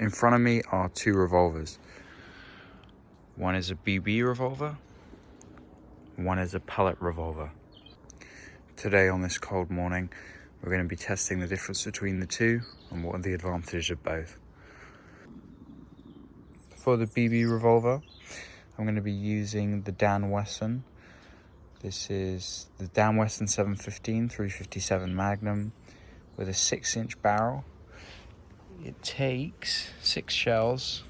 In front of me are two revolvers. One is a BB revolver, one is a pellet revolver. Today on this cold morning, we're going to be testing the difference between the two and what are the advantages of both. For the BB revolver, I'm going to be using the Dan Wesson. This is the Dan Wesson 715 357 Magnum with a 6-inch barrel. It takes 6 shells,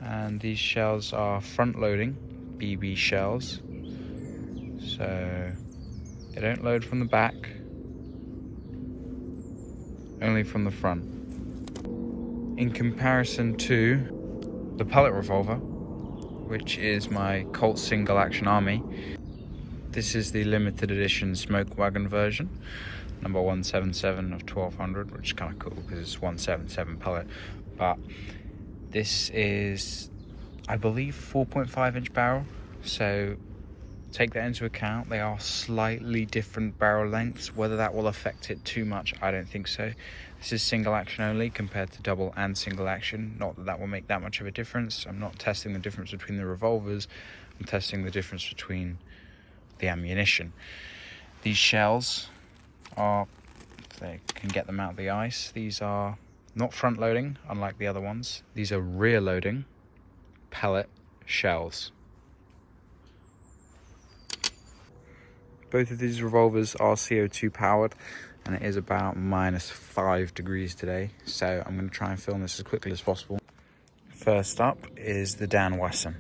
and these shells are front loading BB shells, so they don't load from the back, only from the front. In comparison to the pellet revolver, which is my Colt Single Action Army, this is the limited edition smoke wagon version, number 177 of 1200, which is kind of cool because it's 177 pellet. But this is, I believe, 4.5-inch barrel, so take that into account. They are slightly different barrel lengths. Whether that will affect it too much, I don't think so. This is single action only compared to double and single action. Not that that will make that much of a difference. I'm not testing the difference between the revolvers. I'm testing the difference between the ammunition. These shells are, if they can get them out of the ice, these are not front loading, unlike the other ones. These are rear loading pellet shells. Both of these revolvers are CO2 powered, and it is about -5 degrees today, so I'm going to try and film this as quickly as possible. First up is the Dan Wesson.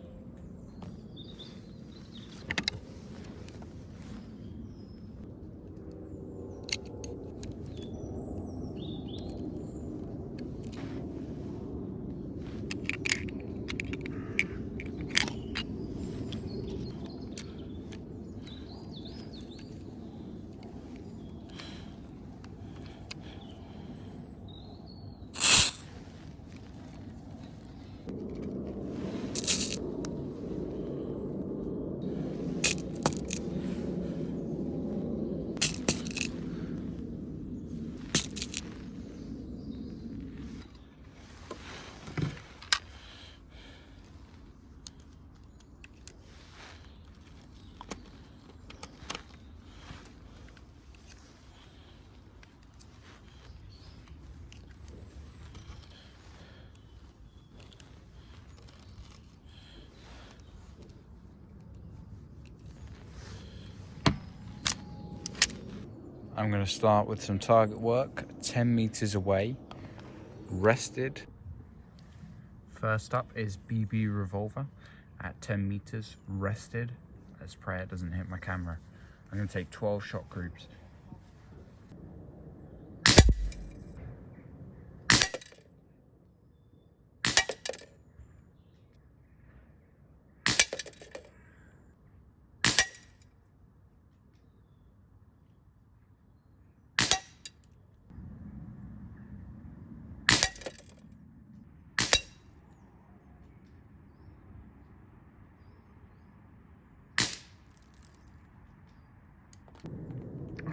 I'm going to start with some target work 10 meters away, rested. First up is BB revolver at 10 meters, rested. Let's pray it doesn't hit my camera. I'm going to take 12 shot groups.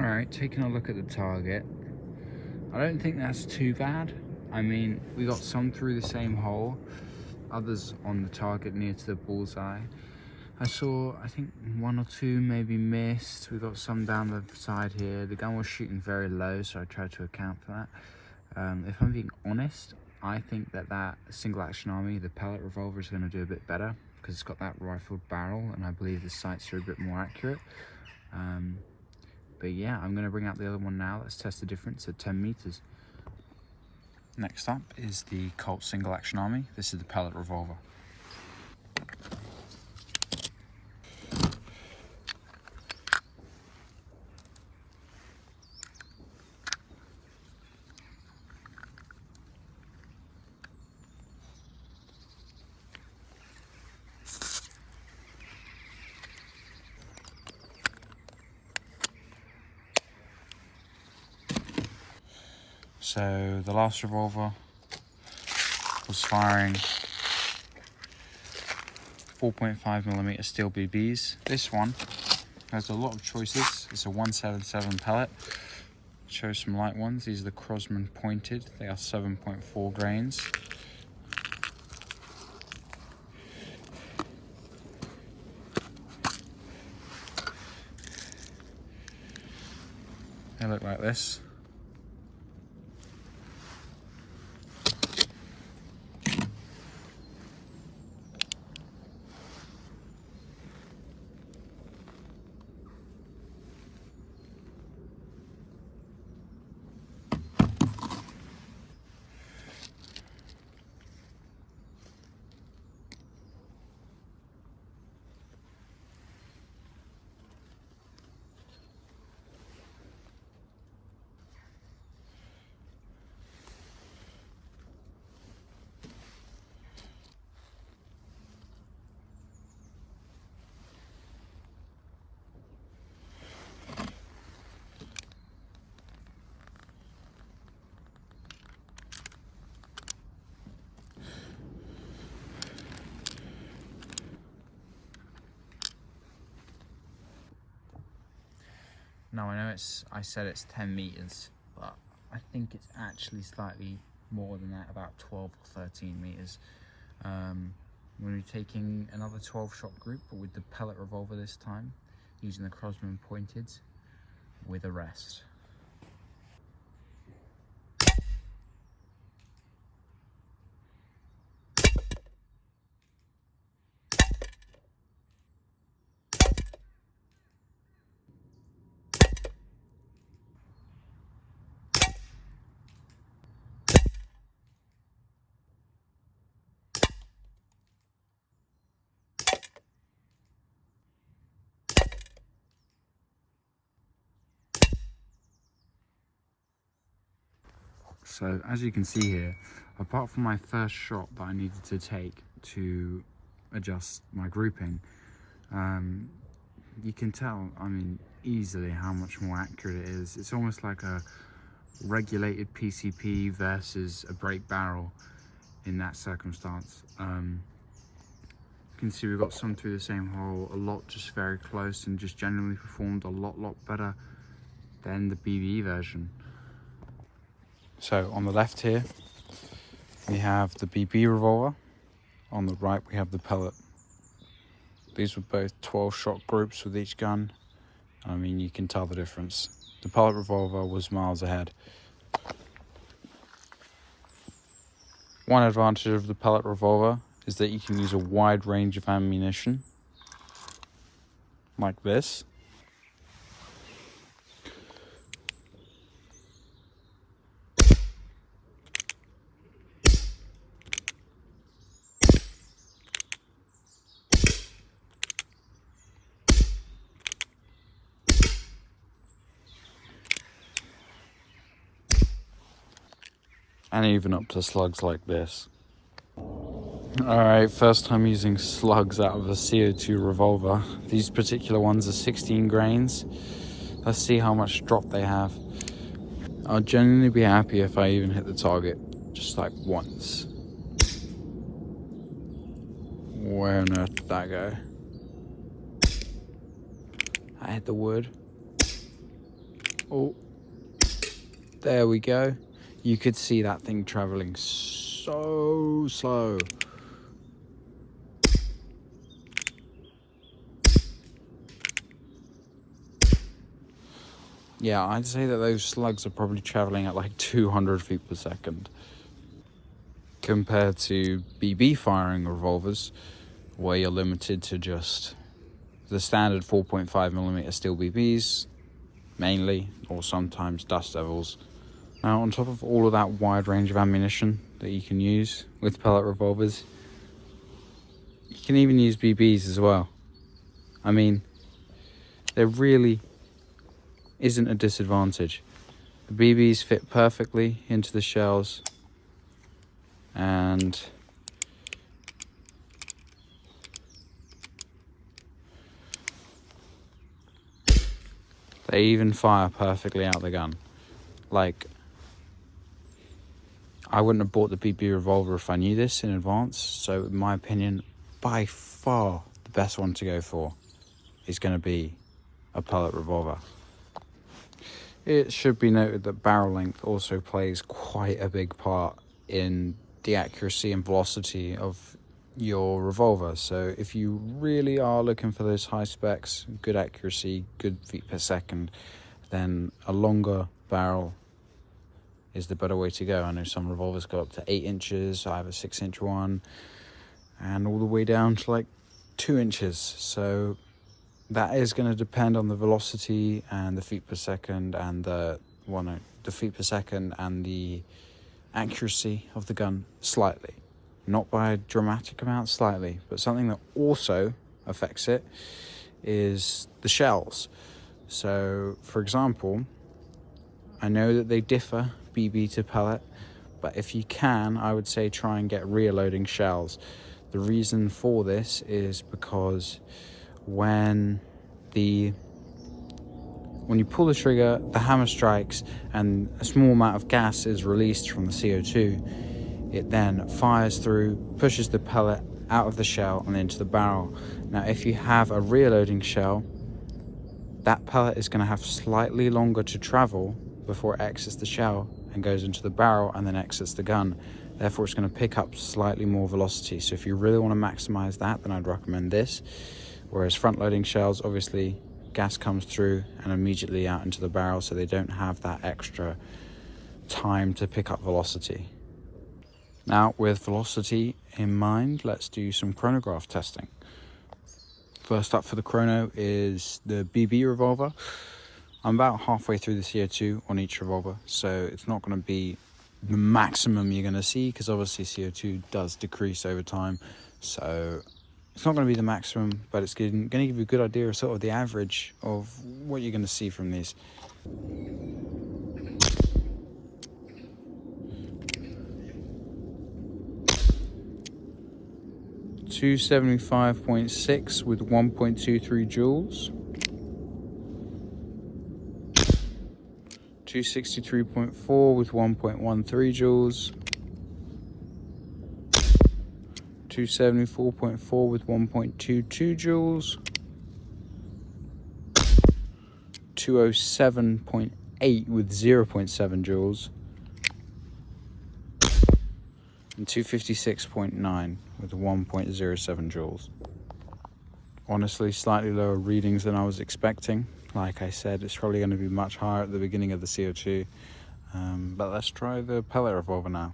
Alright, taking a look at the target, I don't think that's too bad. I mean, we got some through the same hole, others on the target near to the bullseye. I saw, I think, 1 or 2 maybe missed. We got some down the side here. The gun was shooting very low, so I tried to account for that. If I'm being honest, I think that Single Action Army, the pellet revolver, is going to do a bit better because it's got that rifled barrel, and I believe the sights are a bit more accurate. But yeah, I'm going to bring out the other one now. Let's test the difference at 10 meters. Next up is the Colt Single Action Army. This is the pellet revolver. So the last revolver was firing 4.5mm steel BBs. This one has a lot of choices. It's a 177 pellet. Show some light ones. These are the Crosman pointed. They are 7.4 grains. They look like this. Now I know I said it's 10 meters, but I think it's actually slightly more than that, about 12 or 13 meters. I'm going to be taking another 12-shot group, but with the pellet revolver this time, using the Crosman pointed with a rest. So as you can see here, apart from my first shot that I needed to take to adjust my grouping, you can tell, I mean, easily how much more accurate it is. It's almost like a regulated PCP versus a break barrel in that circumstance. You can see we've got some through the same hole, a lot just very close, and just generally performed a lot better than the BBE version. So on the left here, we have the BB revolver. On the right, we have the pellet. These were both 12-shot groups with each gun. I mean, you can tell the difference. The pellet revolver was miles ahead. One advantage of the pellet revolver is that you can use a wide range of ammunition, like this. And even up to slugs like this. Alright, first time using slugs out of a CO2 revolver. These particular ones are 16 grains. Let's see how much drop they have. I'll genuinely be happy if I even hit the target, just like once. Where on earth did that go? I hit the wood. Oh, there we go. You could see that thing traveling so slow. Yeah, I'd say that those slugs are probably traveling at like 200 feet per second. Compared to BB firing revolvers, where you're limited to just the standard 4.5mm steel BBs, mainly, or sometimes Dust Devils. Now, on top of all of that wide range of ammunition that you can use with pellet revolvers, you can even use BBs as well. I mean, there really isn't a disadvantage. The BBs fit perfectly into the shells, and they even fire perfectly out the gun. Like, I wouldn't have bought the BB revolver if I knew this in advance, so in my opinion, by far the best one to go for is going to be a pellet revolver. It should be noted that barrel length also plays quite a big part in the accuracy and velocity of your revolver. So if you really are looking for those high specs, good accuracy, good feet per second, then a longer barrel is the better way to go. I know some revolvers go up to 8 inches, I have a 6-inch one, and all the way down to like 2 inches. So that is going to depend on the velocity and the feet per second and the feet per second and the accuracy of the gun slightly. Not by a dramatic amount, slightly. But something that also affects it is the shells. So, for example, I know that they differ BB to pellet, but if you can, I would say try and get rear loading shells. The reason for this is because when you pull the trigger, the hammer strikes and a small amount of gas is released from the CO2. It then fires through, pushes the pellet out of the shell and into the barrel. Now if you have a rear loading shell, that pellet is going to have slightly longer to travel before it exits the shell and goes into the barrel and then exits the gun. Therefore it's going to pick up slightly more velocity. So if you really want to maximize that, then I'd recommend this. Whereas front loading shells, obviously gas comes through and immediately out into the barrel, so they don't have that extra time to pick up velocity. Now with velocity in mind, let's do some chronograph testing. First up for the chrono is the BB revolver. I'm about halfway through the CO2 on each revolver, so it's not going to be the maximum you're going to see, because obviously CO2 does decrease over time. So it's not going to be the maximum, but it's going to give you a good idea of sort of the average of what you're going to see from these. .275.6 with 1.23 joules. 263.4 with 1.13 joules. 274.4 with 1.22 joules. 207.8 with 0.7 joules. And 256.9 with 1.07 joules. Honestly, slightly lower readings than I was expecting. Like I said, it's probably going to be much higher at the beginning of the CO2. But let's try the pellet revolver now.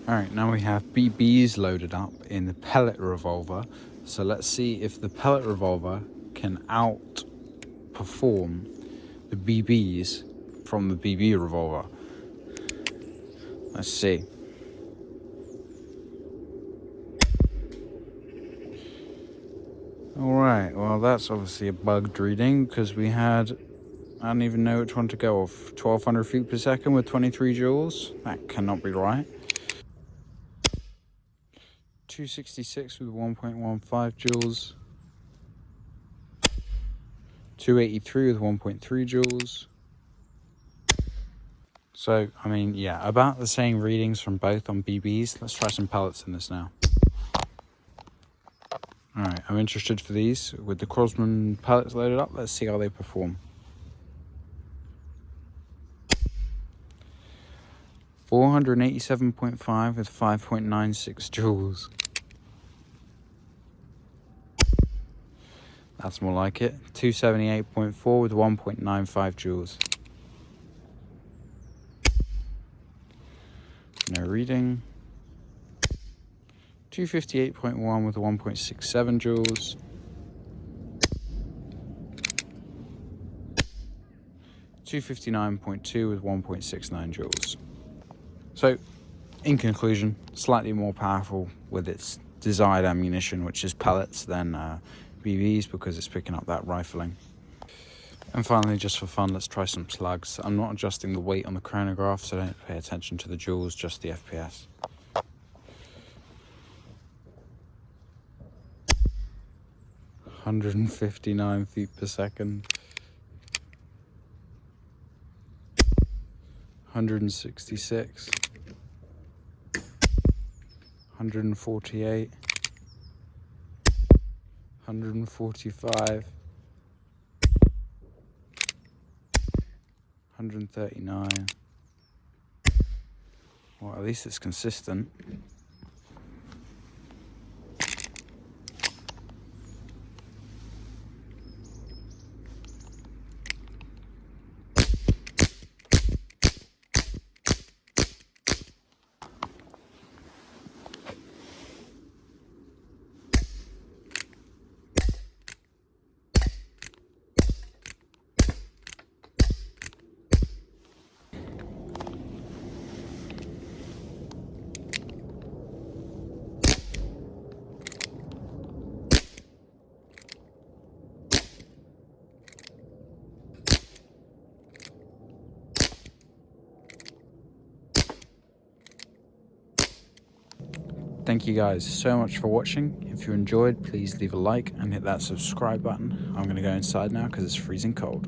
Alright, now we have BBs loaded up in the pellet revolver. So let's see if the pellet revolver can outperform the BBs from the BB revolver. Let's see. Alright, well that's obviously a bugged reading, because we had, I don't even know which one to go off, 1200 feet per second with 23 joules. That cannot be right. 266 with 1.15 joules. 283 with 1.3 joules. So, I mean, yeah, about the same readings from both on BBs. Let's try some pellets in this now. Alright, I'm interested for these. With the Crosman pellets loaded up, let's see how they perform. 487.5 with 5.96 joules. That's more like it. 278.4 with 1.95 joules. No reading. 258.1 with 1.67 joules. 259.2 with 1.69 joules. So, in conclusion, slightly more powerful with its desired ammunition, which is pellets, than BBs, because it's picking up that rifling. And finally, just for fun, let's try some slugs. I'm not adjusting the weight on the chronograph, so don't pay attention to the joules, just the FPS. .159 feet per second. 166. 148. 145. 139. Well, at least it's consistent. Thank you guys so much for watching. If you enjoyed, please leave a like and hit that subscribe button. I'm going to go inside now because it's freezing cold.